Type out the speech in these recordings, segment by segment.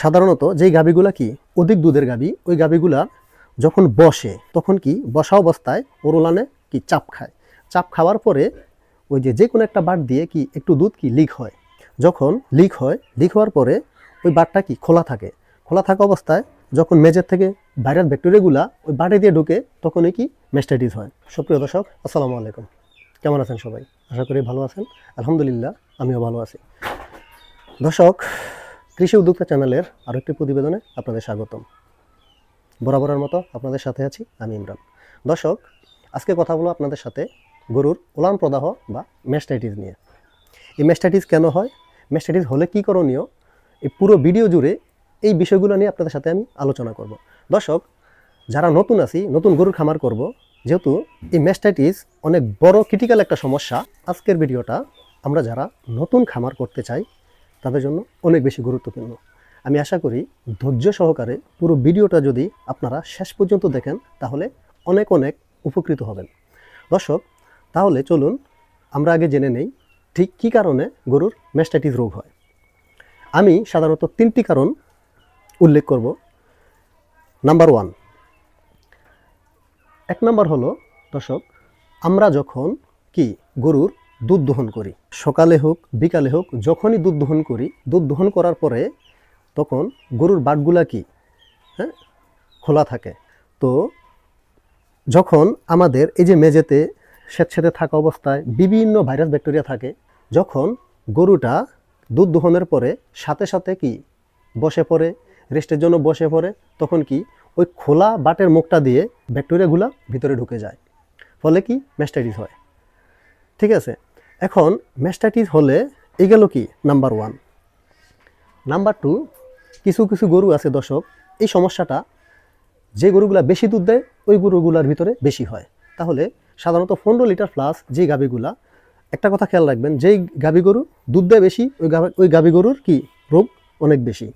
সাধারণত যেই গাভীগুলা কি অধিক দুধের গাভী, ওই গাভীগুলা যখন বসে তখন কি বসা অবস্থায় ওর ওলানে কি চাপ খায়। চাপ খাওয়ার পরে ওই যে কোনো একটা বাট দিয়ে কি একটু দুধ কি লিক হয়। যখন লিক হওয়ার পরে ওই বাটটা কি খোলা থাকা অবস্থায় যখন মেজের থেকে ভাইরাস ব্যাকটেরিয়াগুলা ওই বাটে দিয়ে ঢুকে তখনই কি ম্যাস্টাইটিস হয়। সুপ্রিয় দর্শক, আসসালামু আলাইকুম। কেমন আছেন সবাই? আশা করি ভালো আছেন। আলহামদুলিল্লাহ, আমিও ভালো আছি। দর্শক, কৃষি উদ্যোক্তা চ্যানেলের আরও একটি প্রতিবেদনে আপনাদের স্বাগতম। বরাবরের মতো আপনাদের সাথে আছি আমি ইমরান। দর্শক, আজকে কথা বলবো আপনাদের সাথে গরুর ওলান প্রদাহ বা ম্যাস্টাইটিস নিয়ে। এই ম্যাস্টাইটিস কেন হয়, ম্যাস্টাইটিস হলে কী করণীয়, এই পুরো ভিডিও জুড়ে এই বিষয়গুলো নিয়ে আপনাদের সাথে আমি আলোচনা করব। দর্শক, যারা নতুন আছি, নতুন গরুর খামার করব, যেহেতু এই ম্যাস্টাইটিস অনেক বড় ক্রিটিক্যাল একটা সমস্যা, আজকের ভিডিওটা আমরা যারা নতুন খামার করতে চাই তাদের জন্য অনেক বেশি গুরুত্বপূর্ণ। আমি আশা করি ধৈর্য সহকারে পুরো ভিডিওটা যদি আপনারা শেষ পর্যন্ত দেখেন তাহলে অনেক উপকৃত হবেন। দর্শক, তাহলে চলুন আমরা আগে জেনে নেই ঠিক কী কারণে গরুর ম্যাস্টাইটিস রোগ হয়। আমি সাধারণত 3টি কারণ উল্লেখ করব। নাম্বার 1, 1 নাম্বার হলো দর্শক, আমরা যখন কি গরুর দুধ দহন করি, সকালে হোক বিকালে হোক, যখনই দুধ দহন করি, দুধ দহন করার পরে তখন গরুর বাটগুলা কি খোলা থাকে। তো যখন আমাদের এই যে মেঝেতে স্যাঁতস্যাঁতে থাকা অবস্থায় বিভিন্ন ভাইরাস ব্যাকটেরিয়া থাকে, যখন গরুটা দুধ দহনের পরে সাথে সাথে কি বসে পড়ে, রেস্টের জন্য বসে পড়ে, তখন কি ওই খোলা বাটের মুখটা দিয়ে ব্যাকটেরিয়াগুলা ভিতরে ঢুকে যায়, ফলে কি ম্যাস্টাইটিস হয়। ঠিক আছে, এখন ম্যাস্টাইটিস হলে এই গেল কি নাম্বার 1। নাম্বার 2, কিছু গরু আছে দর্শক, এই সমস্যাটা যে গরুগুলা বেশি দুধ দেয় ওই গরুগুলার ভিতরে বেশি হয়। তাহলে সাধারণত 15 লিটার প্লাস যে গাভীগুলা, একটা কথা খেয়াল রাখবেন, যেই গাভী গরু দুধ দেয় বেশি ওই গাভী গরুর কি রোগ অনেক বেশি,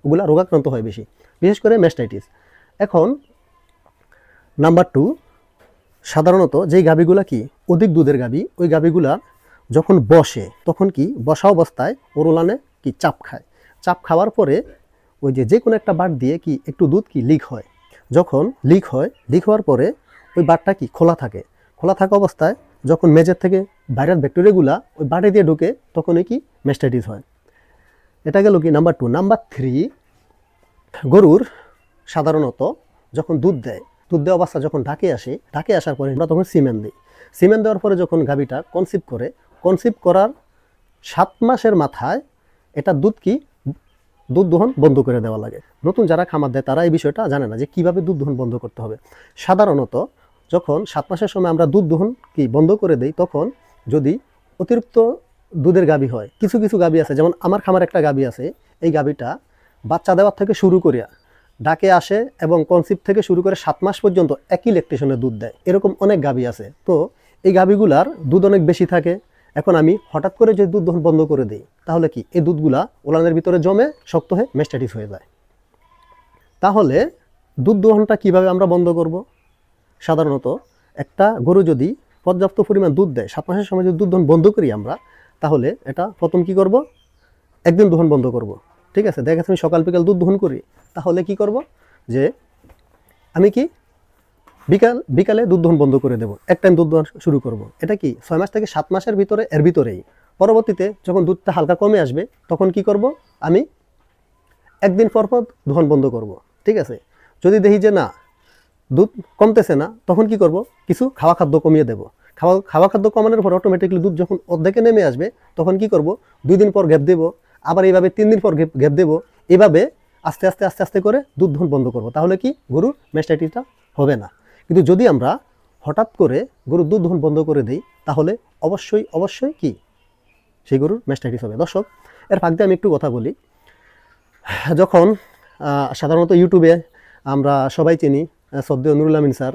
ওগুলা রোগাক্রান্ত হয় বেশি, বিশেষ করে ম্যাস্টাইটিস। এখন নাম্বার 2, সাধারণত যেই গাভীগুলা কি অধিক দুধের গাভী, ওই গাভীগুলা যখন বসে তখন কি বসা অবস্থায় ওর ওলানে কি চাপ খায়। চাপ খাওয়ার পরে ওই যে কোনো একটা বাট দিয়ে কি একটু দুধ কি লিক হয়। যখন লিক হওয়ার পরে ওই বাটটা কি খোলা থাকা অবস্থায় যখন মেজের থেকে ভাইরাস ব্যাকটেরিয়াগুলা ওই বাটে দিয়ে ঢুকে তখনই কি ম্যাস্টাইটিস হয়। এটা গেল কি নাম্বার 2। নাম্বার 3, গরুর সাধারণত যখন দুধ দেওয়া অবস্থা যখন ঢাকে আসার পরে আমরা তখন সিমেন্ট দিই। সিমেন্ট দেওয়ার পরে যখন গাভীটা কনসিভ করার 7 মাসের মাথায় এটা দুধ দহন বন্ধ করে দেওয়া লাগে। নতুন যারা খামার দেয় তারা এই বিষয়টা জানে না যে কিভাবে দুধ দহন বন্ধ করতে হবে। সাধারণত যখন 7 মাসের সময় আমরা দুধ দহন কি বন্ধ করে দেই, তখন যদি অতিরিক্ত দুধের গাভী হয়, কিছু গাভী আছে, যেমন আমার খামার একটা গাভী আছে, এই গাভীটা বাচ্চা দেওয়ার থেকে শুরু করিয়া ডাকে আসে এবং কনসিভ থেকে শুরু করে 7 মাস পর্যন্ত একই ল্যাকটেশনে দুধ দেয়, এরকম অনেক গাভী আছে। তো এই গাভীগুলার দুধ অনেক বেশি থাকে। এখন আমি হঠাৎ করে যদি দুধ দহন বন্ধ করে দিই, তাহলে কি এই দুধগুলা ওলানের ভিতরে জমে শক্ত হয়ে ম্যাস্টাইটিস হয়ে যায়। তাহলে দুধ দহনটা কিভাবে আমরা বন্ধ করব? সাধারণত একটা গরু যদি পর্যাপ্ত পরিমাণ দুধ দেয়, 7 মাসের সময় যদি দুধ দহন বন্ধ করি আমরা, তাহলে এটা প্রথম কি করব, একদিন দহন বন্ধ করব। ঠিক আছে, দেখা যাচ্ছে আমি সকাল বিকাল দুধ দহন করি, তাহলে কি করব যে আমি কি বিকালে দুধ দহন বন্ধ করে দেবো, এক টাইম দুধ দহন শুরু করব। এটা কি 6 মাস থেকে 7 মাসের ভিতরেই। পরবর্তীতে যখন দুধটা হালকা কমে আসবে তখন কি করব, আমি একদিন পর দহন বন্ধ করব। ঠিক আছে, যদি দেখি যে না দুধ কমতেছে না, তখন কি করব, কিছু খাওয়া খাদ্য কমিয়ে দেব। খাওয়া খাদ্য কমানোর পর অটোমেটিকলি দুধ যখন অর্ধেকে নেমে আসবে তখন কি করব, 2 দিন পর গ্যাপ দেব, আবার এইভাবে 3 দিন পর গ্যাপ দেব, এভাবে আস্তে আস্তে করে দুধ দহন বন্ধ করব। তাহলে কি গরুর ম্যাস্টাইটিসটা হবে না। কিন্তু যদি আমরা হঠাৎ করে গরুর দুধ দহন বন্ধ করে দিই, তাহলে অবশ্যই কি সেই গরুর ম্যাস্টাইটিস হবে। দর্শক, এর ফাঁক দিয়ে আমি একটু কথা বলি। যখন সাধারণত ইউটিউবে আমরা সবাই চিনি শ্রদ্ধেয় নুরুল আমিন স্যার,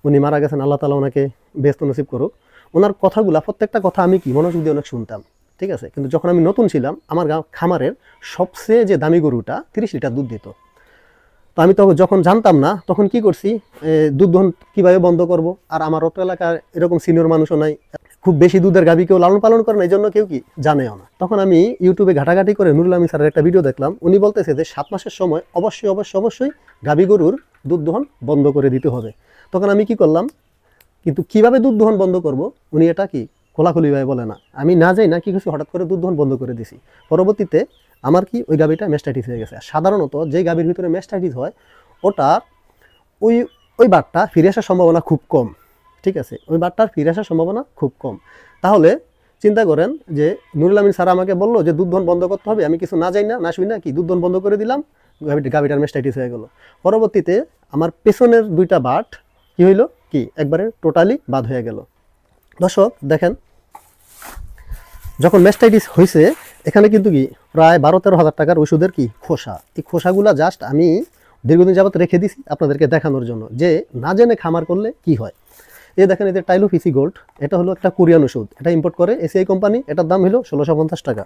উনি মারা গেছেন, আল্লাহ তাআলা ওনাকে বেহেশত নসিব করুক। ওনার কথাগুলা প্রত্যেকটা কথা আমি কি মনোযোগ দিয়ে অনেক শুনতাম। ঠিক আছে, কিন্তু যখন আমি নতুন ছিলাম, আমার খামারের সবচেয়ে যে দামি গরুটা 30 লিটার দুধ দিত। তো আমি যখন জানতাম না, তখন কি করছি, দুধ দহন কীভাবে বন্ধ করব। আর আমার অত এলাকার এরকম সিনিয়র মানুষও নাই, খুব বেশি দুধের গাভী কেউ লালন পালন করে না, এই জন্য কেউ কি জানেও না। তখন আমি ইউটিউবে ঘাটাঘাটি করে নুরুল আমিন স্যারের একটা ভিডিও দেখলাম। উনি বলতেছে যে 7 মাসের সময় অবশ্যই গাভী গরুর দুধ দহন বন্ধ করে দিতে হবে। তখন আমি কি করলাম, কিন্তু কিভাবে দুধ দহন বন্ধ করব উনি এটা কি খোলাখুলিভাবে বলে না। আমি না যাই না কি কিছু হঠাৎ করে দুধ দহন বন্ধ করে দিছি। পরবর্তীতে আমার কি ওই গাভীটা ম্যাস্টাইটিস হয়ে গেছে। সাধারণত যে গাভীর ভিতরে ম্যাস্টাইটিস হয় ওটা ওই বাটটা ফিরে আসার সম্ভাবনা খুব কম। ঠিক আছে, ওই বাটটার ফিরে আসার সম্ভাবনা খুব কম। তাহলে চিন্তা করেন যে নুরুল আমিন স্যার আমাকে বললো যে দুধ দহন বন্ধ করতে হবে, আমি কিছু না যাই না শুই না কি দুধ দহন বন্ধ করে দিলাম, গাভীটার ম্যাস্টাইটিস হয়ে গেল। পরবর্তীতে আমার পেছনের 2টা বাট কি হইলো কি একবারে টোটালি বাদ হয়ে গেল। দর্শক দেখেন, যখন ম্যাস্টাইটিস হয়েছে এখানে কিন্তু কি প্রায় 12-13 হাজার টাকার ওষুধের কি খোসা, এই খোসাগুলা জাস্ট আমি দীর্ঘদিন যাবত রেখে দিছি আপনাদেরকে দেখানোর জন্য যে না জেনে খামার করলে কি হয়। এই দেখেন, এদের টাইলোফিসি গোল্ড, এটা হলো একটা কোরিয়ান ওষুধ, এটা ইম্পোর্ট করে এসিআই কোম্পানি, এটার দাম হলো 1650 টাকা।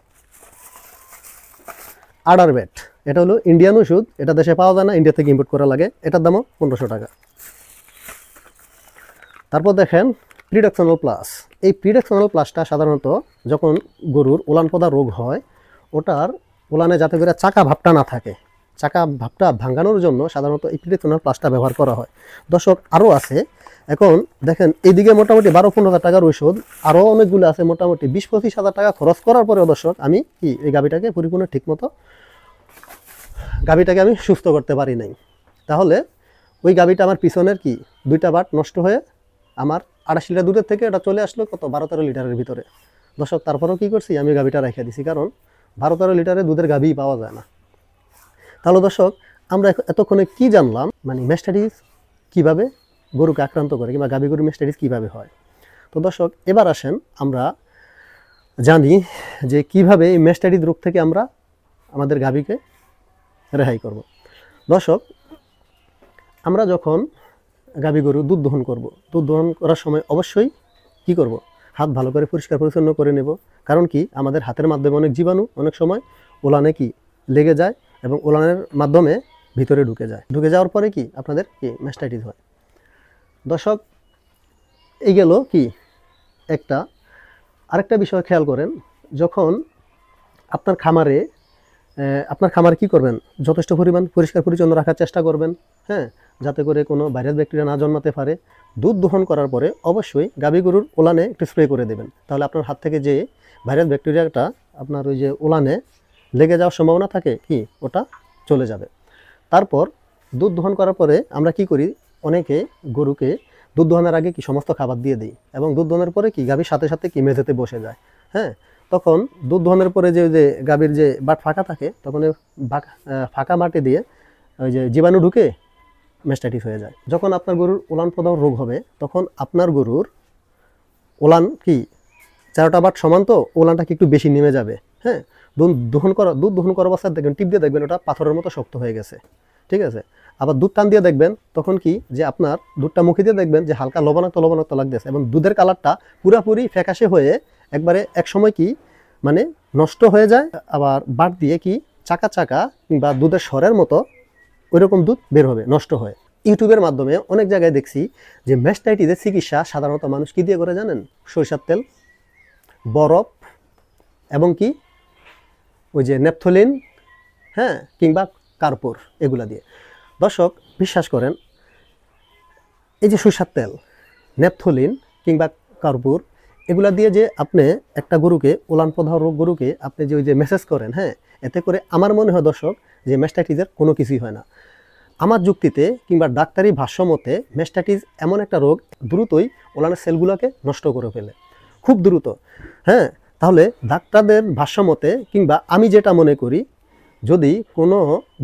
আডারবেট, এটা হলো ইন্ডিয়ান ওষুধ, এটা দেশে পাওয়া যায় না, ইন্ডিয়া থেকে ইম্পোর্ট করা লাগে, এটার দামও 1500 টাকা। তারপর দেখেন প্রিডাকশনাল প্লাস, এই প্রিডাকশনাল প্লাসটা সাধারণত যখন গরুর উলান পদা রোগ হয় ওটার উলানে যাতে করে চাকা ভাবটা না থাকে, চাকা ভাবটা ভাঙানোর জন্য সাধারণত এই প্রিডাকশনাল প্লাসটা ব্যবহার করা হয়। দর্শক আরও আছে, এখন দেখেন এইদিকে মোটামুটি 12-15 হাজার টাকার ওষুধ, আরও অনেকগুলো আছে মোটামুটি 20-25 হাজার টাকা খরচ করার পরেও দর্শক আমি কি এই গাভীটাকে পরিপূর্ণ ঠিকমতো গাভীটাকে আমি সুস্থ করতে পারি নাই। তাহলে ওই গাভীটা আমার পিছনের কি 2টা বাট নষ্ট হয়ে আমার 28 লিটার দুধের থেকে এটা চলে আসলো কত 12-13 লিটারের ভিতরে। দর্শক তারপরেও কি করছি, আমি গাভীটা রেখে দিছি, কারণ 12-13 লিটারের দুধের গাভী পাওয়া যায় না। তাহলে দর্শক আমরা এতক্ষণে কি জানলাম, মানে ম্যাস্টাইটিস কিভাবে গরুকে আক্রান্ত করে কিংবা গাভী গরু ম্যাস্টাইটিস কিভাবে হয়। তো দর্শক এবার আসেন আমরা জানি যে কিভাবে এই ম্যাস্টাইটিস রোগ থেকে আমরা আমাদের গাভীকে রেহাই করব। দর্শক আমরা যখন গাভী গরু দুধ দহন করব, দুধ দহন করার সময় অবশ্যই কি করব, হাত ভালো করে পরিষ্কার পরিচ্ছন্ন করে নেব। কারণ কি আমাদের হাতের মাধ্যমে অনেক জীবাণু অনেক সময় ওলানে কি লেগে যায় এবং ওলানের মাধ্যমে ভিতরে ঢুকে যায়, ঢুকে যাওয়ার পরে কি আপনাদের কি ম্যাস্টাইটিস হয়। দর্শক এই গেল কি একটা, আরেকটা বিষয় খেয়াল করেন, যখন আপনার খামারে কি করবেন, যথেষ্ট পরিমাণ পরিষ্কার পরিচ্ছন্ন রাখার চেষ্টা করবেন, হ্যাঁ, যাতে করে কোনো ভাইরাস ব্যাকটেরিয়া না জন্মাতে পারে। দুধ দহন করার পরে অবশ্যই গাভী গরুর ওলানে একটু স্প্রে করে দেবেন, তাহলে আপনার হাত থেকে যে ভাইরাস ব্যাকটেরিয়াটা আপনার ওই যে ওলানে লেগে যাওয়ার সম্ভাবনা থাকে কি ওটা চলে যাবে। তারপর দুধ দহন করার পরে আমরা কি করি, অনেকে গরুকে দুধ দহনের আগে কি সমস্ত খাবার দিয়ে দিই এবং দুধ দহনের পরে কি গাভীর সাথে সাথে কি মেঝেতে বসে যায়, হ্যাঁ, তখন দুধ দহনের পরে যে গাভীর যে বাট ফাঁকা থাকে তখন ফাঁকা মাটি দিয়ে ওই যে জীবাণু ঢুকে ম্যাস্টাইটিস হয়ে যায়। যখন আপনার গরুর উলান পদার রোগ হবে তখন আপনার গরুর উলান কি 4টা বাট সমান, তো উলানটা কি একটু বেশি নেমে যাবে, হ্যাঁ, দুধ দহন করা অবস্থায় দেখবেন টিপ দিয়ে দেখবেন ওটা পাথরের মতো শক্ত হয়ে গেছে, ঠিক আছে। আবার দুধ টান দিয়ে দেখবেন তখন কি যে আপনার দুধটা মুখে দিয়ে দেখবেন যে হালকা লবণাক্ত লাগতেছে এবং দুধের কালারটা পুরাপুরি ফ্যাকাশে হয়ে একবারে এক সময় কি মানে নষ্ট হয়ে যায়। আবার বাট দিয়ে কি চাকা কিংবা দুধের স্বরের মতো ওইরকম দুধ বের হবে নষ্ট হয়। ইউটিউবের মাধ্যমে অনেক জায়গায় দেখছি যে ম্যাস্টাইটিসের চিকিৎসা সাধারণত মানুষ কি দিয়ে করে জানেন, সরিষার তেল, বরফ এবং কি ওই যে নেপথলিন, হ্যাঁ, কিংবা কার্পূর, এগুলা দিয়ে। দর্শক বিশ্বাস করেন, এই যে সরিষার তেল, নেপথলিন কিংবা কার্পূর, এগুলা দিয়ে যে আপনি একটা গরুকে উলান পদা রোগ গরুকে আপনি যে ওই যে মেসেজ করেন, হ্যাঁ, এতে করে আমার মনে হয় দর্শক যে ম্যাস্টাইটিসের কোনো কিছুই হয় না। আমার যুক্তিতে কিংবা ডাক্তারি ভাষ্যমতে ম্যাস্টাইটিস এমন একটা রোগ দ্রুতই ওলানের সেলগুলোকে নষ্ট করে ফেলে, খুব দ্রুত, হ্যাঁ। তাহলে ডাক্তারদের ভাষ্যমতে কিংবা আমি যেটা মনে করি, যদি কোনো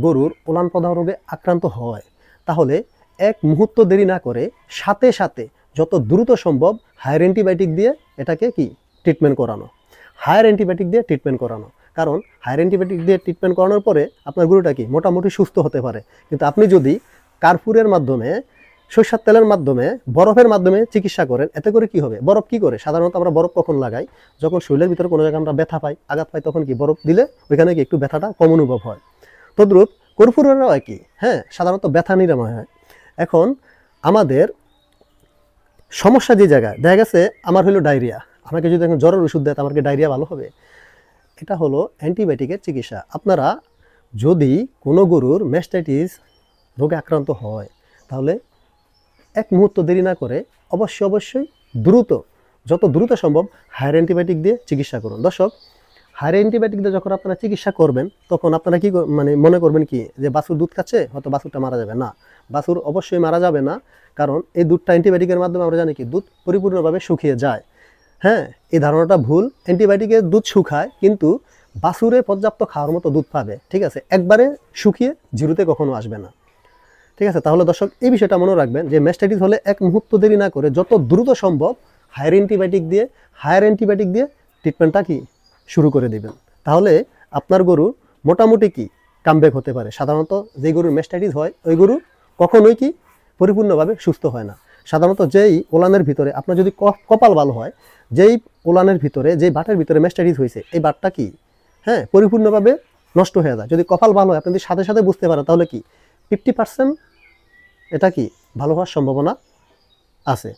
গরুর উলান পদা রোগে আক্রান্ত হয় তাহলে এক মুহূর্ত দেরি না করে সাথে সাথে যত দ্রুত সম্ভব হায়ার অ্যান্টিবায়োটিক দিয়ে এটাকে কি ট্রিটমেন্ট করানো, কারণ হায়ার অ্যান্টিবায়োটিক দিয়ে ট্রিটমেন্ট করানোর পরে আপনার গরুটা কি মোটামুটি সুস্থ হতে পারে। কিন্তু আপনি যদি কার্পূরের মাধ্যমে, সরিষার তেলের মাধ্যমে, বরফের মাধ্যমে চিকিৎসা করেন, এতে করে কি হবে, বরফ কি করে, সাধারণত আমরা বরফ কখন লাগাই, যখন শরীরের ভিতরে কোনো জায়গায় আমরা ব্যথা পাই, আঘাত পাই, তখন কি বরফ দিলে ওইখানে কি একটু ব্যথাটা কম অনুভব হয়। তদ্রূপ কর্পূরেরও একই, হ্যাঁ, সাধারণত ব্যথা নিরাময় হয়। এখন আমাদের সমস্যা যে জায়গায় দেখা গেছে, আমার হলো ডায়রিয়া, আমাকে যদি এখন জ্বরের ওষুধ দেয় তো আমার কি ডায়রিয়া ভালো হবে? এটা হলো অ্যান্টিবায়োটিকের চিকিৎসা। আপনারা যদি কোনো গরুর ম্যাস্টাইটিস রোগে আক্রান্ত হয় তাহলে এক মুহূর্ত দেরি না করে অবশ্যই দ্রুত, যত দ্রুত সম্ভব হায়ার অ্যান্টিবায়োটিক দিয়ে চিকিৎসা করুন। দর্শক, হায়ার অ্যান্টিবায়োটিক দিয়ে যখন আপনারা চিকিৎসা করবেন তখন আপনারা কি মানে মনে করবেন কি যে বাছুর দুধ খাচ্ছে, হয়তো বাছুরটা মারা যাবে না। বাছুর অবশ্যই মারা যাবে না, কারণ এই দুধটা অ্যান্টিবায়োটিকের মাধ্যমে আমরা জানি কি দুধ পরিপূর্ণভাবে শুকিয়ে যায়। হ্যাঁ, এই ধারণাটা ভুল। অ্যান্টিবায়োটিকের দুধ শুকায়, কিন্তু বাছুরে পর্যাপ্ত খাওয়ার মতো দুধ পাবে, ঠিক আছে? একবারে শুকিয়ে জিরোতে কখনো আসবে না, ঠিক আছে? তাহলে দর্শক এই বিষয়টা মনে রাখবেন যে ম্যাস্টাইটিস হলে এক মুহূর্ত দেরি না করে যত দ্রুত সম্ভব হায়ার অ্যান্টিবায়োটিক দিয়ে ট্রিটমেন্টটা কি শুরু করে দিবেন। তাহলে আপনার গরু মোটামুটি কি কামব্যাক হতে পারে। সাধারণত যে গরুর ম্যাস্টাইটিস হয় ওই গরু কখনোই কি পরিপূর্ণভাবে সুস্থ হয় না। সাধারণত যেই ওলানের ভিতরে আপনার যদি কপাল ভালো হয়, যেই ওলানের ভিতরে, যেই বাটের ভিতরে ম্যাস্টাইটিস হয়েছে এই বাটটা কি পরিপূর্ণভাবে নষ্ট হয়ে যায়। যদি কপাল ভালো হয়, আপনি যদি সাথে সাথে বুঝতে পারেন, তাহলে কি 50% এটা কি ভালো হওয়ার সম্ভাবনা আছে।